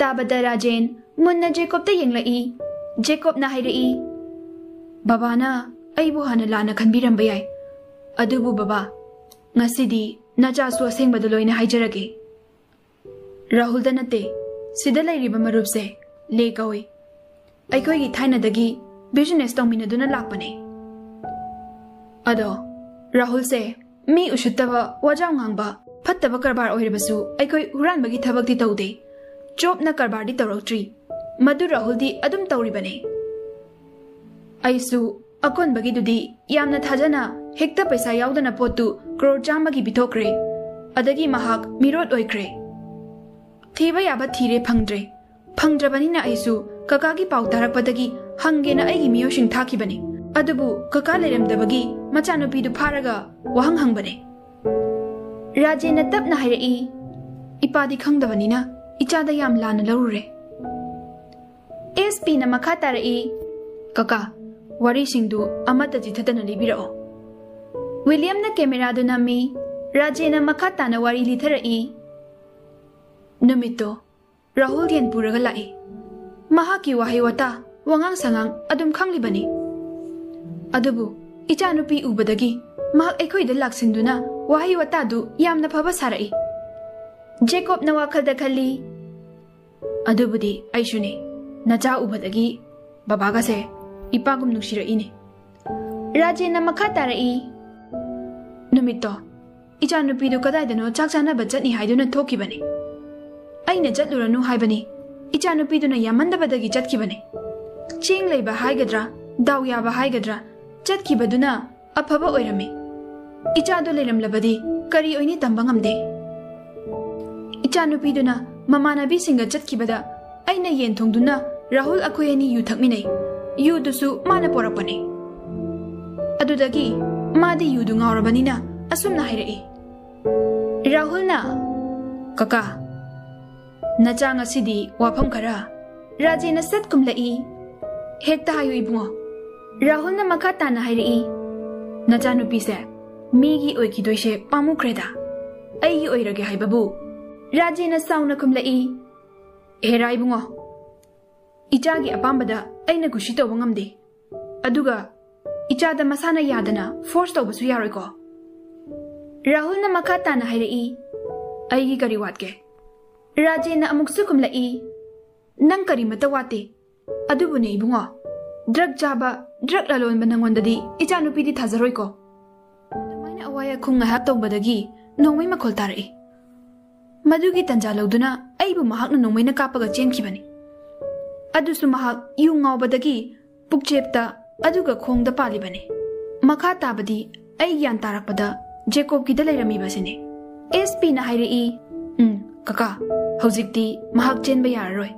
ताबदा राजेन मुन्ना जेकोबता येंगलई। जेकोबना हाइरई, बाबाना अइबु हाना लाना खनबिरंबा याय। अदुबु बाबा, ngasiदी नचासु असेंगबदु लोइना हाइजरगे। राहुलदा नते, सिदा लैरिबा मरुपसे ले कौई। अइखोइगी थाइनादगी बिजनेस तौमिनदुना लाकपने। अदो राहुल से मी उशुत्तबा वजाव ngang फत्तबा करबार ओइरबसु अइखोइ हुरानबगी थबकती तौदे। चोपना करबारदी तौरौत्री। मदु राहुलदी अदुम तौरिबने। अइसु अकोनबगी दुदी यामना थाजना हेक्ता पैसा याउदना पोतु करोड़ चामगी बिथोक्रे। अदगी महाक मिरोड ओइक्रे। थीबा याबा थीरे फंगद्रे। फंगद्रबनिना अइसु ककागी पाउ तारकपदगी हंगेना अइगी मियोशिंग थाखिबने। अदुबु कका लेरमदबगी मचानुपीदु फारगा वहंग हंगबने। राजेना तपना हाइरई, इपादी खंगदबनिना इचादा याम लाना लरुरे। एसपी ना मखा तारई, कका वरीसिंगदु अमता जिथतना लिबिरओ। विलियम ना कैमरादु नमी, राजेना मखा ताना वारी लिथरई। नुमितो राहुल येन पुरगा लाई। महाकी वाहे वता वंगांग संगांग अदुम खंगलिबनी। अदुबु इचानुपी उबदगी महाक एखोइदा लाक्सिंदुना वाहे वतादु यामना फबा सारई। जेकोब ना वाखलदा खल्ली, अदुबुदी आइशुने नचा उबदगी बाबागासे इपागुम नुसिरईने। राजेना मखा तारई, नुमितो इचानुपीदु कदाइदनो चाक चानबा चटनी हाइदुना थोकिबने। अइना चटलुरनु हाइबनी, इचानुपीदुना यामंदबदगी चटकिबने। चेंग लैबा हाइगद्रा, दाउ याबा हाइगद्रा, चटकिबदुना अफबा ओइरमे। इचादो लेरमलबदी करी ओइनी तंबा ngamde। इचानुपीदुना ममानबी सिंगा चटकिबदा अइना येन थोंदुना राहुल अखोयनी यु थकमिनै। युदुसु माना पोरकपने। अदुदगी मादी युदु ngawrabaniना असुमना हाइरई। राहुलना, कका नचा ngasiदी वाफम खरा राजेना सत कुमलई। हेक्ता हायु इबुंगो। राहुलना मखा ताना हाइरई, नचा नुपीसे मीगी ओइखिदोइसे पामुख्रेदा। अइगी ओइरगे हाइबबु। राजेना साउना कुमलई। हेरा इबुंगो, इचागी अपाम्बदा अइना गुशी तौबा ngamde। अदुगा इचादा मसाना यादना फोर्स तौबसु यारोइको। राहुलना मखा ताना हाइरई, अइगी करी वातके। राजेना अमुकसु कुमलई, नंग करी मता वाते। अदुबुने इबुंगो, ड्रग चाबा ड्रग ललोनबा नंगोंददी इचानुपीदी थाजरोइको। अदुमाइना अवाया खुंग हाप तौबदगी नोंमै मखोल तारई। मदुगी तंजा लौदुना अइबु महाकना नोंमैना कापगा चेंखिबने। अदुसु महाक यु ngawbadagi पुकचेपता अदुगा खोंगदा पालिबने। मखा ताबदी अइ ग्यान तारकपदा जेकोब गिदा लेरमीबसिने। एसपी ना हाइरई, कका हौजिक्ति महाक चेनबा याररोय।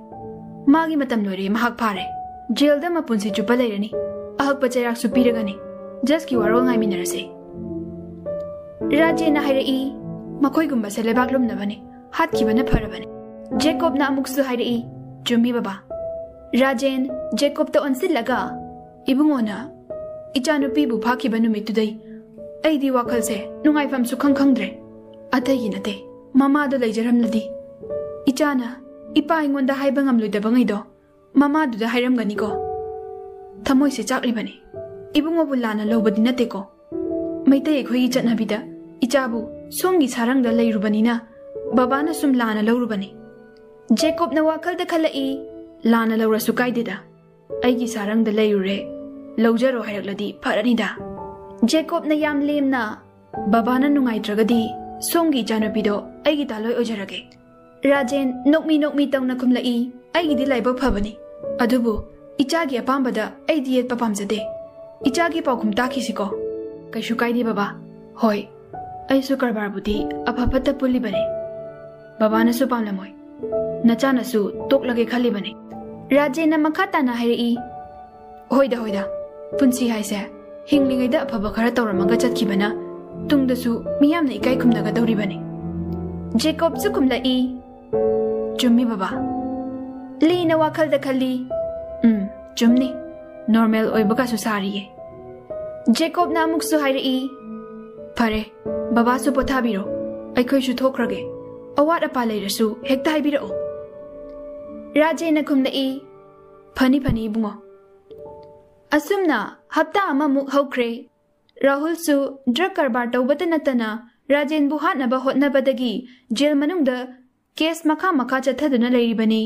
मागी मतम लोरे महाक फारे। जेलदा मपुनसि चुपा लेरनी। अहकपा चैराकसु पिरगनी। जजकी वारोल ngaiminarase। राजेना हाइरई, मखोइगुम्बासे लेबाक लुमनबने हातखिबना फरबने। जेकोबना अमुकसु हाइरई, चुम्मी बाबा। राजेन जेकोबता ओनसिलगा, इबुंगोना इचानुपीबु फाखिबा नुमितुदै अइदी वाखलसे नुंगाइफमसु खंखंद्रे। अतैगी नते ममादो लैजरमलदी इचाना इपा इंगोंदा हाइबा ngamluidaba ngaido ममादुदा हाइरमगनिको। थमोइसे चाकलिबने। इबुंगोबु लाना लौबदि नतेको। मैतै एखोइगी चटनाबिदा इचाबु सोंगी सारंगदा लैरुबनिना बाबाना सुम लाना लौरुबने। जेकोबना वाखलदा खलई, लाना लौरसु काइदेदा अइगी सारंगदा लैरुरे लौजरो हाइरक्लदी फरनिदा। जेकोबना याम लेमना, बाबाना नुंगाइद्रगदी सोंगी इचानुपीदो अइगी तालोय ओइजरगे। राजेन नोकमी तौना कुमलई, अइगिदी लाइबक फबनी। अदुबु इचागी अपाम्बदा अइदी येत्पा पामजदे। इचागी पाउखुम ताखिसिको। कैसु काइदे बाबा। होय, अइसु करबारबुदी अफफता पुलिबने। बाबानासु पामलमोय, नचानासु तोकलगे खलिबने। राजेना मखा ताना हाइरई, होइदा पुंसी हाइसे हिंगलिंगैदा अफबा खरा तौरमगा चटखिबना तुंगदसु मियामना इकाइ खुमनगदौरिबने। जेकोबसु कुमलई, चुम्मी बाबा। लीना वाखलदा खल्ली, चुम्नी नॉर्मल ओइबगासु सारिये। जेकोबना अमुकसु हाइरई, फरे बाबासु पोथाबिरो, अइखोइसु थोख्रगे। अवाट अपा लेरसु हेक्ता हाइबिरओ। राजेन खुमलई फनी फनी बुंगो असुमना हप्ता अममुक हौख्रे राहुल सु ड्रग कारबार तौबत नतना राजेन बु हातनबा होतनबदगी जेल मनुंगदा केस मखा मखा चथदुना लेरिबनी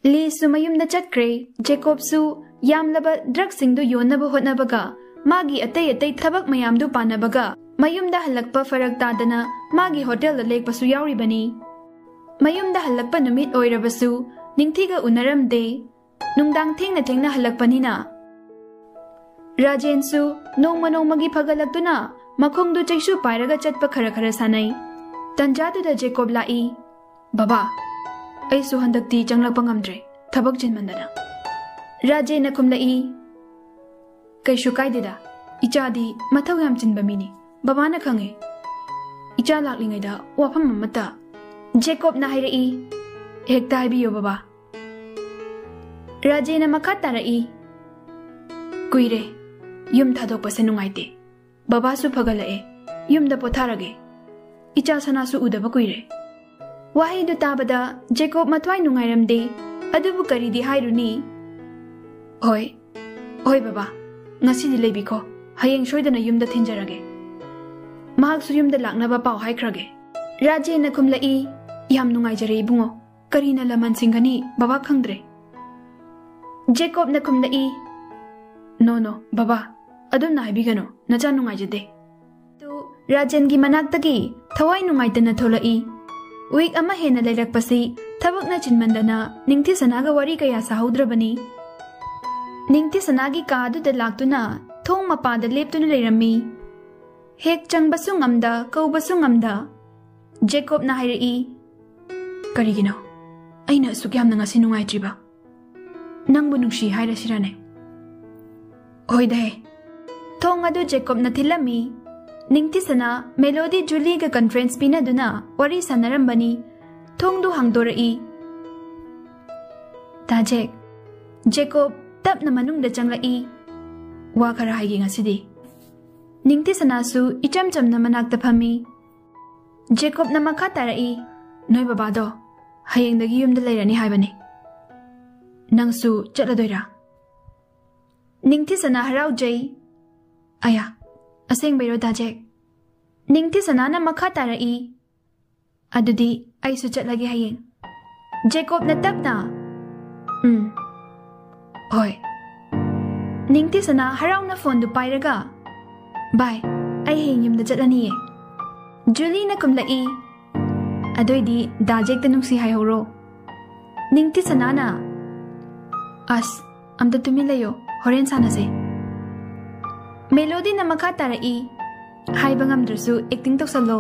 ली सु मयुमदा चटख्रे जेकोब सु यामलबा ड्रग सिंगदु योनबा होतनबगा मागी अतै अतै थबक मयामदु पानबगा मयुमदा हलकपा फरक तादना मागी होटल दा लेकपसु यावरिबनी मयुमदा हलकपा नुमित ओइरबसु निंगथिगा उनरमदे नुंगदांग थेंगना थेंगना हलकपनिना राजेन सु नोंगमा नोंगमगी फगलक्तुना मखोंगदु चैसु पाइरगा चटपा खरा खरा सानै तंजादुदा जेकोब लाई बाबा ऐसु हंदक्ति चंगलक्पा ngamdre थबक जिनमंदना राजेन खुमलई कैसु कायदेदा इचादी मथौ याम चिनबा मिनी बाबाना खंगे इचा लाकलिङैदा वाफम अमता जेकोब ना हाइरई हेक्ता हाइबियो बाबा राजेन मखा तारई कुइरे युम थादोकपसे नुंगाइते बाबासु फगलए युमदा पोथारगे इचा सनासु उदबा कुइरे वाहिदु ताबदा जेकोब मथवाई नुंगाइरमदे अदुबु करिदि हाइरुनी होय होय बाबा ngasi leibiko hayeng soidana yumda thinjarage mahak su yumda laknaba paw haikrage raje na khumlai yam nungai jare bungo karina laman singani baba khangdre jacob na khumlai no baba adum na habigano nacha nungai jade tu rajen gi manak tagi thawai nungai tana tholai week ama hena leirak pasi thabak na chinmandana ningthi sanaga wari kaya sahudrabani निंगती सनागी कादुदा लाक्तुना थोंग मपादा लेप्तुना लेरम्मी हेक चंगबसु ngamda कौबसु ngamda Jakob ना हाइरई करिगिनो अइना असुक यामना ngasi नुंगाइत्रिबा नंगबु नुंगसी हाइरसिराने होइदे थोंग अदु Jakob ना थिलम्मी निंगती सना melody जुली का conference पिनादुना worry सनरम्बनी थोंगदु हांगदोरई ताजेक Jakob तब न मनुंगदा चंगलाई वा खरा हाइगे ngasi निंगती सनासु इचम चमना मनाक्ता फमी जेकोब न मखा तारई नोय बाबादो हयेंदगी युमदा लेरनी हाइबनी नंगसु चटलदोइरा निंगती सना हराउ जई आया असेंग बैरो दाजेक निंगती सना न मखा तारई अदुदी आइसु चटलगे हयेंग जेकोब न तबना होय निंगती सना हराउना फोन दु पाइरगा बाय आई हेंग युमदा चटलनिए जुली न कुमलई अदोइदी दाजेक त नुंगसी हाइहोरो निंगती सना ना अस अमदा तुमि लयो होरेन सानसे मेलोडी न मखा तारई हाइबा ngamdrasu एक्टिंग तौसलो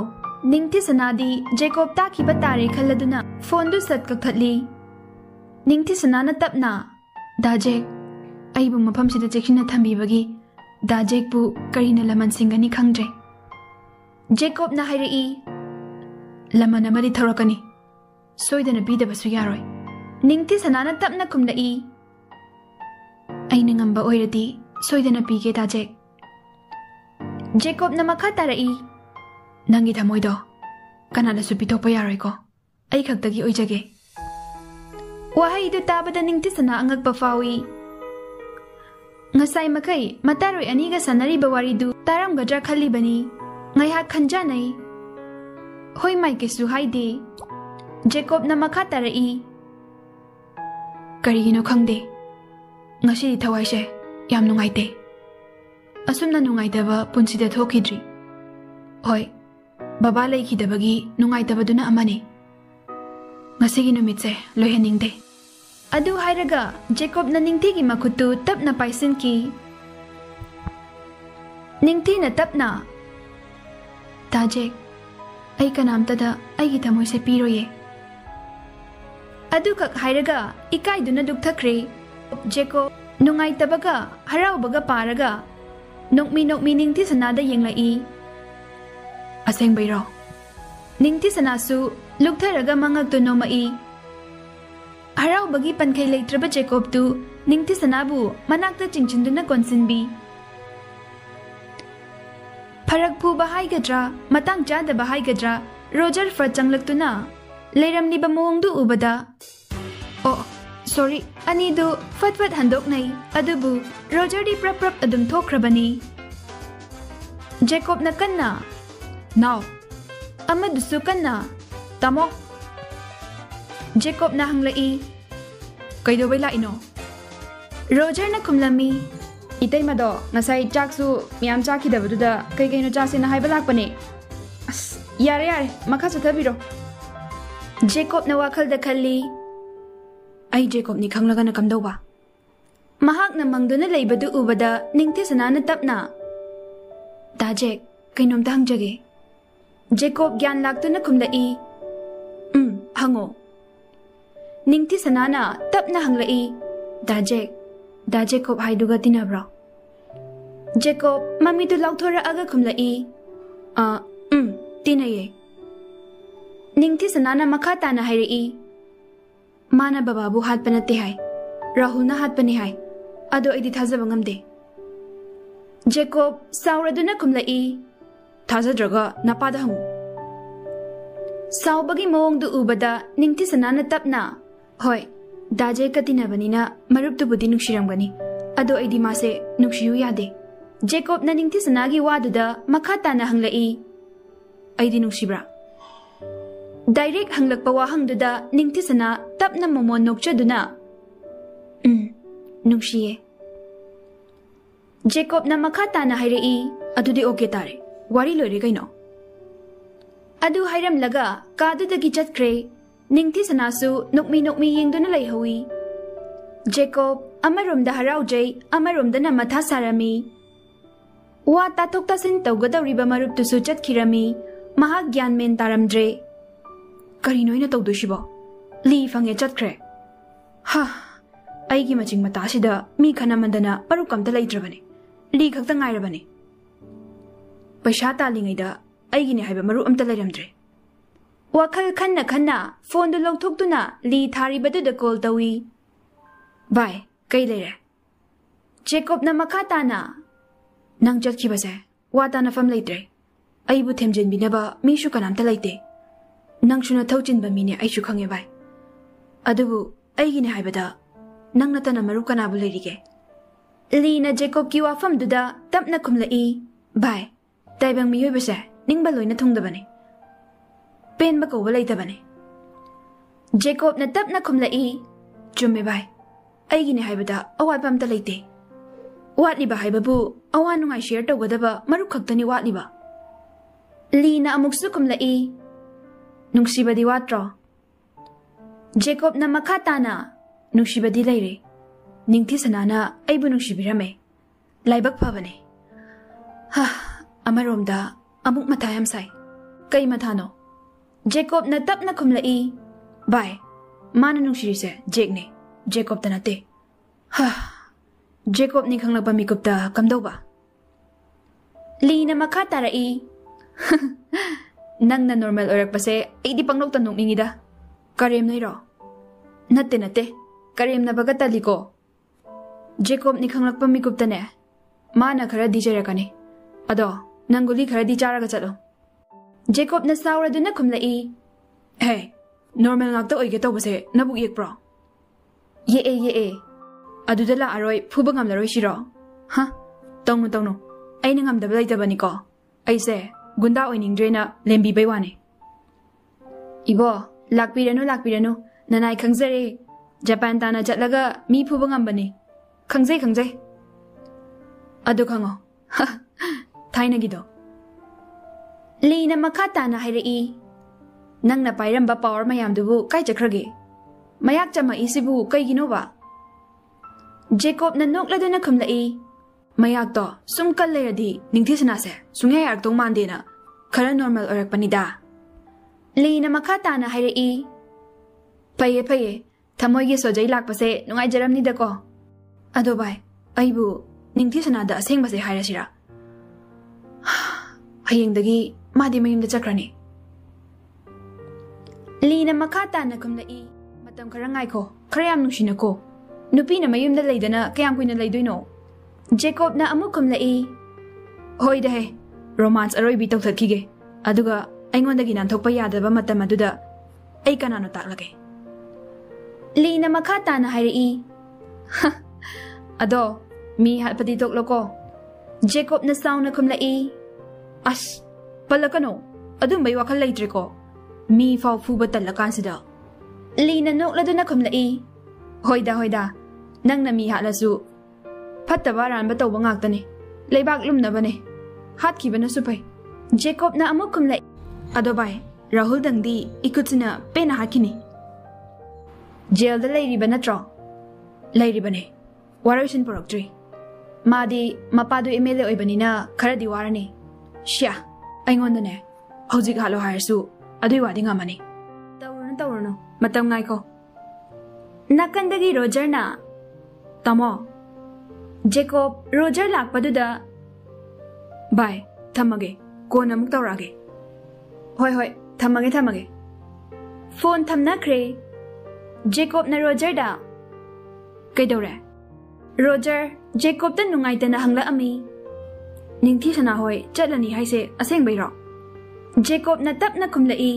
निंगती सनादी जेकोब ताखिबा तारे खल्लदुना फोन दु सत कखथली निंगती सना न तपना दाजेक अइबु मफम सिदा चेखिना थंबीबगी दाजेक बु करिना लमन सिंगनी खंगजे जेकोब ना हाइरई लमन अमरी थरकनी सोइदना पीदबसु यारोय निंगती सनाना तपना खुमलई अइना ngamba ओइरदी सोइदना पीगे दाजेक जेकोब ना मखा तारई नंगी थमोइदो कनानासु पिथोकपा यारोयको अइ खक्तगी ओइजगे वाहाइदु ताबदा निंगती सना अंगकपा फावी ngasai makai mataroi aniga sanari bawari du taram gadra khali bani ngaiha khanja nai hoi mai ke su haide jacob na makha tarai karigino khangde ngasi thawai se yam nungai te asumna nungai daba punsi da thokidri hoi baba lai ki dabagi nungai daba duna amane ngasi gi numit se lohening de अदु हाइरगा Jakob न निंगथी की मखुतु तब न पाइसिन की निंगथी न तब ना ताजेक आई का नाम तदा आई की थमोय से पीरोये अदु कक हाइरगा इकाई दुना दुख थक्रे जेको नुंगाई तबगा हराव बगा पारगा नोकमी निंगथी सनादा येंगलाई असेंग बैरो निंगथी सनासु लुकथरगा मंगक तो नोमई हराव बगी पनखै लेत्रब जेकोब तु निंगथी सनाबु मनाक्ता चिंचिंदुना कोनसिनबी फरक फु बहाइगद्रा मतंग चाद बहाइगद्रा रोजर फर चंगलक्तुना लेरमनिबा मोंगदु उबदा ओ Sorry, ꯑꯅꯤꯗꯨ ꯐꯠ ꯍꯟꯗꯣꯛꯅꯩ ꯑꯗꯨꯕꯨ ꯔꯣꯖꯔꯗꯤ ꯄ꯭ꯔꯞ ꯑꯗꯨꯝ ꯊꯣꯛꯈ꯭ꯔꯕꯅꯤ꯫ ꯖꯦꯀꯣꯕꯅ ꯀꯟꯅ ꯅꯥꯎ ꯑꯃꯗꯨꯁꯨ ꯀꯟꯅ ꯇꯥꯃꯣ꯫ ꯖꯦꯀꯣꯕꯅ ꯍꯪꯂꯛꯏ ꯀꯩꯗꯧꯕꯩ ꯂꯥꯛꯏꯅꯣ? ꯔꯣꯖꯔꯅ ꯈꯨꯝꯂꯝꯃꯤ ꯏꯇꯩꯃꯗꯣ ꯉꯁꯥꯏ ꯆꯥꯛꯁꯨ ꯃꯌꯥꯝ ꯆꯥꯈꯤꯗꯕꯗꯨꯗ ꯀꯩꯀꯩꯅꯣ ꯆꯥꯁꯦꯅ ꯍꯥꯏꯕ ꯂꯥꯛꯄꯅꯦ꯫ ꯑꯁ ꯌꯥꯔꯦ ꯃꯈꯥ ꯆꯠꯊꯕꯤꯔꯣ꯫ ꯖꯦꯀꯣꯕꯅ ꯋꯥꯈꯜꯗ ꯈꯜꯂꯤ ꯑꯩ ꯖꯦꯀꯣꯕꯅꯤ ꯈꯪꯂꯒꯅ ꯀꯝꯗꯧꯕ? ꯃꯍꯥꯛꯅ ꯃꯪꯗꯨꯅ ꯂꯩꯕꯗꯨ ꯎꯕꯗ ꯅꯤꯡꯊꯤꯁꯅꯥꯅ ꯇꯞꯅ ꯗꯥ ꯖꯦꯛ ꯀꯩꯅꯣꯝꯇ ꯍꯪꯖꯒꯦ꯫ ꯖꯦꯀꯣꯕ ꯒ꯭ꯌꯥꯟ ꯂꯥꯛꯇꯨꯅ ꯈꯨꯝꯂꯛꯏ ꯍꯪꯉꯣ꯫ ꯅꯤꯡꯊꯤꯁꯅꯥꯅ ꯇꯞꯅ ꯍꯪꯂꯛꯏ ꯗꯥ ꯖꯦꯀꯣꯕ ꯍꯥꯏꯗꯨꯒ ꯇꯤꯟꯅꯕ꯭ꯔꯣ? ꯖꯦꯀꯣꯕ ꯃꯃꯤꯗꯨ ꯂꯥꯎꯊꯣꯔꯛꯑꯒ ꯈꯨꯝꯂꯛꯏ ꯇꯤꯟꯅꯩꯌꯦ꯫ ꯅꯤꯡꯊꯤꯁꯅꯥꯅ ꯃꯈꯥ ꯇꯥꯅ ꯍꯥꯏꯔꯛꯏ ꯃꯥꯅ ꯕꯕꯥꯕꯨ ꯍꯥꯠꯄ ꯅꯠꯇꯦ ꯍꯥꯏ, ꯔꯥꯍꯨꯜꯅ ꯍꯥꯠꯄꯅꯤ ꯍꯥꯏ, ꯑꯗꯣ ꯑꯩꯗꯤ ꯊꯥꯖꯕ ꯉꯝꯗꯦ꯫ ꯖꯦꯀꯣꯕ ꯁꯥꯎꯔꯗꯨꯅ ꯈꯨꯝꯂꯛꯏ ꯊꯥꯖꯗ꯭ꯔꯒ ꯅꯄꯥꯗ ꯍꯪꯉꯨ꯫ ꯁꯥꯎꯕꯒꯤ ꯃꯑꯣꯡꯗꯨ ꯎꯕꯗ ꯅꯤꯡꯊꯤꯁꯅꯥꯅ ꯇꯞꯅ ꯍꯣꯏ ꯗꯥ ꯖꯦꯛꯀ ꯇꯤꯟꯅꯕꯅꯤꯅ ꯃꯔꯨꯞꯇꯨꯕꯨꯗꯤ ꯅꯨꯡꯁꯤꯔꯝꯒꯅꯤ, ꯑꯗꯣ ꯑꯩꯗꯤ ꯃꯥꯁꯦ ꯅꯨꯡꯁꯤꯌꯨ ꯌꯥꯗꯦ꯫ ꯖꯦꯀꯣꯕꯅ ꯅꯤꯡꯊꯤꯁꯅꯥꯒꯤ ꯋꯥꯗꯨꯗ ꯃꯈꯥ ꯇꯥꯅ ꯍꯪꯂꯛꯏ ꯑꯩꯗꯤ ꯅꯨꯡꯁꯤꯕ꯭ꯔꯥ? ꯗꯥꯏꯔꯦꯛ ꯍꯪꯂꯛꯄ ꯋꯥꯍꯪꯗꯨꯗ ꯅꯤꯡꯊꯤꯁꯅꯥ ꯇꯞꯅ ꯃꯃꯣꯟ ꯅꯣꯛꯆꯗꯨꯅ ꯅꯨꯡꯁꯤꯌꯦ꯫ ꯖꯦꯀꯣꯕꯅ ꯃꯈꯥ ꯇꯥꯅ ꯍꯥꯏꯔꯛꯏ ꯑꯗꯨꯗꯤ ꯑꯣꯀꯦ ꯇꯥꯔꯦ, ꯋꯥꯔꯤ ꯂꯣꯏꯔꯦ ꯀꯩꯅꯣ꯫ ꯑꯗꯨ ꯍꯥꯏꯔꯝꯂꯒ ꯀꯥꯗꯨꯗꯒꯤ ꯆꯠꯈ꯭ꯔꯦ꯫ ꯅꯤꯡꯊꯤꯁꯅꯥꯁꯨ ꯅꯣꯛꯃꯤ ꯌꯦꯡꯗꯨꯅ ꯂꯩꯍꯧꯏ꯫ ꯖꯦꯀꯣꯕ ꯑꯃꯔꯣꯝꯗ ꯍꯔꯥꯎꯖꯩ, ꯑꯃꯔꯣꯝꯗꯅ ꯃꯊꯥ ꯁꯥꯔꯝꯃꯤ꯫ ꯋꯥ ꯇꯥꯊꯣꯛ ꯇꯥꯁꯤꯟ ꯇꯧꯒꯗꯧꯔꯤꯕ ꯃꯔꯨꯞꯇꯨꯁꯨ ꯆꯠꯈꯤꯔꯝꯃꯤ꯫ ꯃꯍꯥꯛ ꯒ꯭ꯌꯥꯟ ꯃꯦꯟ ꯇꯥꯔꯝꯗ꯭ꯔꯦ꯫ ꯀꯔꯤꯅꯣ ꯑꯩꯅ ꯇꯧꯗꯣꯏꯁꯤꯕꯣ? ꯂꯤ ꯐꯪꯉꯦ ꯆꯠꯈ꯭ꯔꯦ꯫ ꯑꯩꯒꯤ ꯃꯆꯤꯡ ꯃꯇꯥꯁꯤꯗ ꯃꯤ ꯈꯟꯅꯃꯟꯗꯅ ꯄꯔꯨꯛ ꯑꯝꯇ ꯂꯩꯇ꯭ꯔꯕꯅꯤ, ꯂꯤ ꯈꯛꯇ ꯉꯥꯏꯔꯕꯅꯤ꯫ ꯄꯩꯁꯥ ꯇꯥꯜꯂꯤꯉꯩꯗ ꯑꯩꯒꯤꯅꯦ ꯍꯥꯏꯕ ꯃꯔꯨꯞ ꯑꯝꯇ ꯂꯩꯔꯝꯗ꯭ꯔꯦ꯫ ꯋꯥꯈꯜ ꯈꯟꯅ ꯐꯣꯟꯗꯨ ꯂꯧꯊꯣꯛꯇꯨꯅ ꯂꯤ ꯊꯥꯔꯤꯕꯗꯨꯗ ꯀꯣꯜ ꯇꯧꯏ꯫ ꯚꯥꯏ ꯀꯩ ꯂꯩꯔꯦ? ꯖꯦꯀꯣꯕꯅ ꯃꯈꯥ ꯇꯥꯅ ꯅꯪ ꯆꯠꯈꯤꯕꯁꯦ ꯋꯥ ꯇꯥꯅꯐꯝ ꯂꯩꯇ꯭ꯔꯦ, ꯑꯩꯕꯨ ꯊꯦꯝꯖꯤꯟꯕꯤꯅꯕ ꯃꯤꯁꯨ ꯀꯅꯥꯝꯇ ꯂꯩꯇꯦ꯫ ꯅꯪꯁꯨ ꯅꯊꯧ ꯆꯤꯟꯕ ꯃꯤꯅꯦ ꯑꯩꯁꯨ ꯈꯪꯉꯦ ꯚꯥꯏ, ꯑꯗꯨꯕꯨ ꯑꯩꯒꯤꯅꯦ ꯍꯥꯏꯕꯗ ꯅꯪ ꯅꯠꯇꯅ ꯃꯔꯨꯞ ꯀꯅꯥꯕꯨ ꯂꯩꯔꯤꯒꯦ? ꯂꯤꯅ ꯖꯦꯀꯣꯕꯀꯤ ꯋꯥꯐꯝꯗꯨꯗ ꯇꯞꯅ ꯈꯨꯝꯂꯛꯏ ꯚꯥꯏ ꯇꯥꯏꯕꯪ ꯃꯤꯑꯣꯏꯕꯁꯦ ꯅꯤꯡꯕ ꯂꯣꯏꯅ ꯊꯨꯡꯗꯕꯅꯤ, ꯄꯦꯟꯕ ꯀꯧꯕ ꯂꯩꯇꯕꯅꯤ꯫ ꯖꯦꯀꯣꯕꯅ ꯇꯞꯅ ꯈꯨꯝꯂꯛꯏ ꯆꯨꯝꯃꯦ ꯚꯥꯏ, ꯑꯩꯒꯤꯅꯦ ꯍꯥꯏꯕꯗ ꯑꯋꯥꯠꯄ ꯑꯝꯇ ꯂꯩꯇꯦ꯫ ꯋꯥꯠꯂꯤꯕ ꯍꯥꯏꯕꯕꯨ ꯑꯋꯥ ꯅꯨꯡꯉꯥꯏ ꯁꯦꯌꯔ ꯇꯧꯒꯗꯕ ꯃꯔꯨꯞ ꯈꯛꯇꯅꯤ ꯋꯥꯠꯂꯤꯕ꯫ ꯂꯤꯅ ꯑꯃꯨꯛꯁꯨ ꯈꯨꯝꯂꯛꯏ ꯅꯨꯡꯁꯤꯕꯗꯤ ꯋꯥꯠꯇ꯭ꯔꯣ? ꯖꯦꯀꯣꯕꯅ ꯃꯈꯥ ꯇꯥꯅ ꯅꯨꯡꯁꯤꯕꯗꯤ ꯂꯩꯔꯦ, ꯅꯤꯡꯊꯤꯁꯅꯥꯅ ꯑꯩꯕꯨ ꯅꯨꯡꯁꯤꯕꯤꯔꯝꯃꯦ, ꯂꯥꯏꯕꯛ ꯐꯕꯅꯦ꯫ ꯑꯃꯔꯣꯝꯗ ꯑꯃꯨꯛ ꯃꯊꯥ ꯌꯥꯝ ꯁꯥꯏ꯫ ꯀꯩ ꯃꯊꯥꯅꯣ? ꯖꯦꯀꯣꯕꯅ ꯇꯞꯅ ꯈꯨꯝꯂꯛꯏ ꯚꯥꯏ ꯃꯥꯅ ꯅꯨꯡꯁꯤꯔꯤꯁꯦ ꯖꯦꯛꯅꯦ, ꯖꯦꯀꯣꯕꯇ ꯅꯠꯇꯦ꯫ ꯖꯦꯀꯣꯕꯅꯤ ꯈꯪꯂꯛꯄ ꯃꯤꯀꯨꯞꯇ ꯀꯝꯗꯧꯕ? ꯂꯤꯅ ꯃꯈꯥ ꯇꯥꯔꯛꯏ ꯅꯪꯅ ꯅꯣꯔꯃꯦꯜ ꯑꯣꯏꯔꯛꯄꯁꯦ ꯑꯩꯗꯤ ꯄꯪꯅꯣꯛꯇ ꯅꯣꯛꯅꯤꯡꯉꯤꯗ꯫ ꯀꯔꯦꯝ ꯂꯩꯔꯣ? ꯅꯠꯇꯦ ꯀꯔꯦꯝꯅꯕꯒ ꯇꯜꯂꯤꯀꯣ꯫ ꯖꯦꯀꯣꯕꯅꯤ ꯈꯪꯂꯛꯄ ꯃꯤꯀꯨꯞꯇꯅꯦ ꯃꯥꯅ ꯈꯔꯗꯤ ꯆꯩꯔꯛꯀꯅꯤ, ꯑꯗꯣ ꯅꯪ ꯒꯨꯂꯤ ꯈꯔꯗꯤ ꯆꯥꯔꯒ ꯆꯠꯂꯣ꯫ ꯖꯦꯀꯣꯕꯅ ꯁꯥꯎꯔꯗꯨꯅ ꯈꯨꯝꯂꯛꯏ ꯅꯣꯔꯃꯦꯜ ꯉꯥꯛꯇ ꯑꯣꯏꯒꯦ ꯇꯧꯕꯁꯦ ꯅꯕꯨꯛ ꯌꯦꯛꯄ꯭ꯔꯣ? ꯌꯦꯛꯑꯦ, ꯑꯗꯨꯗ ꯂꯥꯛꯑꯔꯣꯏ ꯐꯨꯕ ꯉꯝꯂꯔꯣꯏ ꯁꯤꯔꯣ? ꯇꯧꯅꯨ, ꯑꯩꯅ ꯉꯝꯗꯕ ꯂꯩꯇꯕꯅꯤꯀꯣ, ꯑꯩꯁꯦ ꯒꯨꯟꯗꯥ ꯑꯣꯏꯅꯤꯡꯗ꯭ꯔꯦꯅ ꯂꯦꯝꯕꯤꯕꯩ ꯋꯥꯅꯤ꯫ 이보, ꯂꯥꯛꯄꯤꯔꯅꯨ, ꯅꯅꯥꯏ ꯈꯪꯖꯔꯦ, ꯖꯄꯥꯟ ꯇꯥꯅ ꯆꯠꯂꯒ ꯃꯤ ꯐꯨꯕ ꯉꯝꯕꯅꯤ, ꯈꯪꯖꯩ꯫ ꯑꯗꯨ ꯈꯪꯉꯣ, ꯊꯥꯏꯅꯒꯤꯗꯣ꯫ ꯂꯤꯅ ꯃꯈꯥ ꯇꯥꯅ ꯍꯥꯏꯔꯛꯏ ꯅꯪꯅ ꯄꯥꯏꯔꯝꯕ ꯄꯥꯋꯔ ꯃꯌꯥꯝꯗꯨꯕꯨ ꯀꯥꯏ ꯆꯠꯈ꯭ꯔꯒꯦ? ꯃꯌꯥꯛ ꯆꯝꯃꯛꯏꯁꯤꯕꯨ ꯀꯩꯒꯤꯅꯣꯕ? ꯖꯦꯀꯣꯕꯅ ꯅꯣꯛꯂꯗꯨꯅ ꯈꯨꯝꯂꯛꯏ ꯃꯌꯥꯛꯇꯣ ꯁꯨꯝ ꯀꯜ ꯂꯩꯔꯗꯤ ꯅꯤꯡꯊꯤꯁꯅꯥꯁꯦ ꯁꯨꯡꯌꯥ ꯌꯥꯔꯛꯇꯧ ꯃꯥꯟꯗꯦꯅ ꯈꯔ ꯅꯣꯔꯃꯦꯜ ꯑꯣꯏꯔꯛꯄꯅꯤꯗ꯫ ꯂꯤꯅ ꯃꯈꯥ ꯇꯥꯅ ꯍꯥꯏꯔꯛꯏ ꯐꯩꯌꯦ, ꯊꯃꯣꯏꯒꯤ ꯁꯣꯖꯩ ꯂꯥꯛꯄꯁꯦ ꯅꯨꯡꯉꯥꯏꯖꯔꯝꯅꯤꯗꯀꯣ꯫ ꯑꯗꯣ ꯚꯥꯏ ꯑꯩꯕꯨ ꯅꯤꯡꯊꯤꯁꯅꯥꯗ ꯑꯁꯦꯡꯕꯁꯦ ꯍꯥꯏꯔꯁꯤꯔꯥ? ꯍꯌꯦꯡꯗꯒꯤ ꯃꯥꯗꯤ ꯃꯌꯨꯝꯗ ꯆꯠꯈ꯭ꯔꯅꯤ꯫ ꯂꯤꯅ ꯃꯈꯥ ꯇꯥꯅ ꯈꯨꯝꯂꯛꯏ ꯃꯇꯝ ꯈꯔ ꯉꯥꯏꯈꯣ, खरे याम नुसिनको नुपीना मयुमदा लेदना कयाम कुइना लेदोइनो जेकोबना अमु खुमलाई होइदा हे रोमांस अरोइबी तौथखिगे अदुगा अइंगोंदगी नानथोकपा यादबा मतम अदुदा अइ कनानो ताकलगे लीना मखा ताना हायरई अदो मी हापदी तोक्लोको जेकोब न साउना खुमलाई अस पलकनो अदुंबई वाखल लेट्रेको मी फाउ फुबा तल्लकांसिदा लीना नोक्लदुना खुमलाई होइदा नंगना मी हालसु फत्तबा रानबा तौबा ngaktane लेबाक लुमनबने हातखिबनसु फै जेकोब न अमुक खुमलाई अदो बाय राहुल दंगदी इकुचना पेना हाकिनी जेल द लेरिबा नत्रो लेरिबने वारैसिन परक्ट्री मादी मपादु एमएलए ओइबनिना खरदी वारने श्या अइंगोंदने हौजिक हालो हायरसु अदुइ वादि ngamani तौरनो मतम ngaiko nakandagi roger na tamo Jacob Roger लाकपदुदा बाय थमगे कोन अमुक तौरागे होय थमगे फोन थमनाख्रे जेकोब न रोजर दा कैदौरे रोजर जेकोब ता नुंगाइतना हंगला अमी निंथि सना होय चलनी हाइसे असेंग बैरो जेकोब न तपना खुमलाई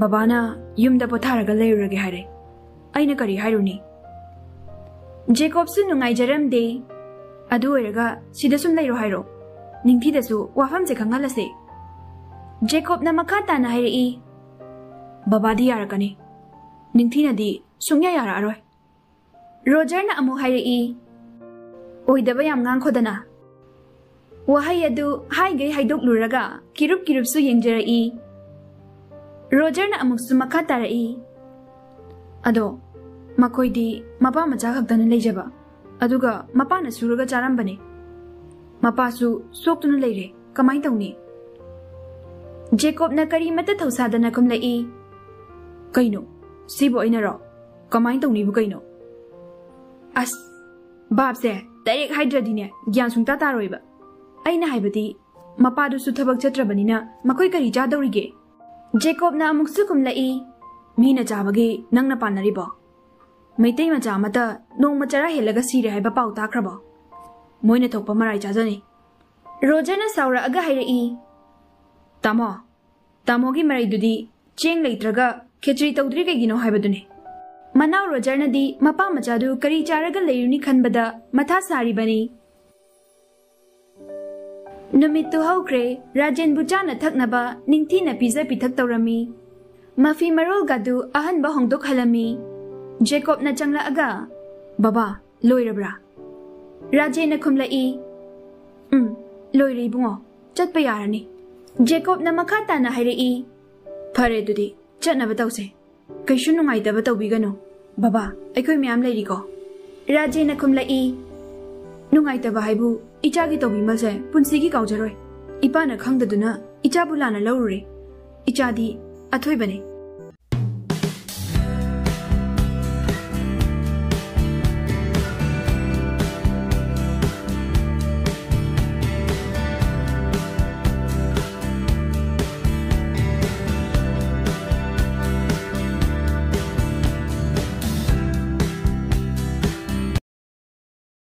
बाबाना युमदा पोथारगा लेरुरगे हारे अइना करी हाइरुनी जेकोब सु नुंगाइजरमदे अदु ओइरगा सिदा सुम लेरो हाइरो निंथि दसु वाफम से खंगालसे जेकोब न मखा ताना हाइरई बाबादी यारकनी निंथि नदी सुंग्या यारा अरोय रोजर न अमु हाइरई ओइदबा याम ngang खोदना वहाई अदु हाइगै हाइदोक लुरगा किरुप सु येंजरई रोजर न अमुक सु मखा तारई अदो मकोइदी मपा मचा खक्तन लेजबा अदुगा मपाना सुरगा चारंबने मपासु सोक्तुन लेरे कमाई तौनी जेकोब न करी मत थौसादना कुमलाई कइनो सिबो इनरो कमाई तौनी बु कइनो अस बाप से डायरेक्ट हाइड्रदिने ज्ञान सुंता तारोइबा अइना हाइबदी मपादु सु थबक चत्रबनिना मकोइ करी जादौरिगे जेकोब न अमुक सु कुमलाई मीना चाबगे नंगना पानरिबो मैतै मचा मता नोंग मचरा हेलगा सिरे हाइबा पाउ ताख्रबो मोइना थोकपा मराइ चाजनी रोजरना साउरा अगा हाइरई तामोगी मराइदुदी चेंग लेत्रगा खेचरी तौद्री कैगिनो हाइबदुने मनाउ रोजरनदी मपा मचादु करी चारगा लेरुनी खनबदा मथा सारिबनी नुमितु हौख्रे राजेन बुचाना थकनबा निंथीना पिजा पिथक तौरमी मफी मरोल गादु अहनबा होंदोक हलमी जेकोब न चंगला अगा बाबा लोइरब्रा राजेन खुमलाई लोइरे बुंगो चटपा यारनी जेकोब न मखा ताना हाइरई फरे दुदी चटनबा तौसे कैसु नुंगाइदबा तौबिगनो बाबा अखोइ म्याम लेरिको राजेन खुमलाई नुंगाइदबा हाइबु इचागी तौबिमसे पुंसिगी काउजरोय इपाना खंगददुना इचाबु लाना लौरुरे इचादी अथोइबने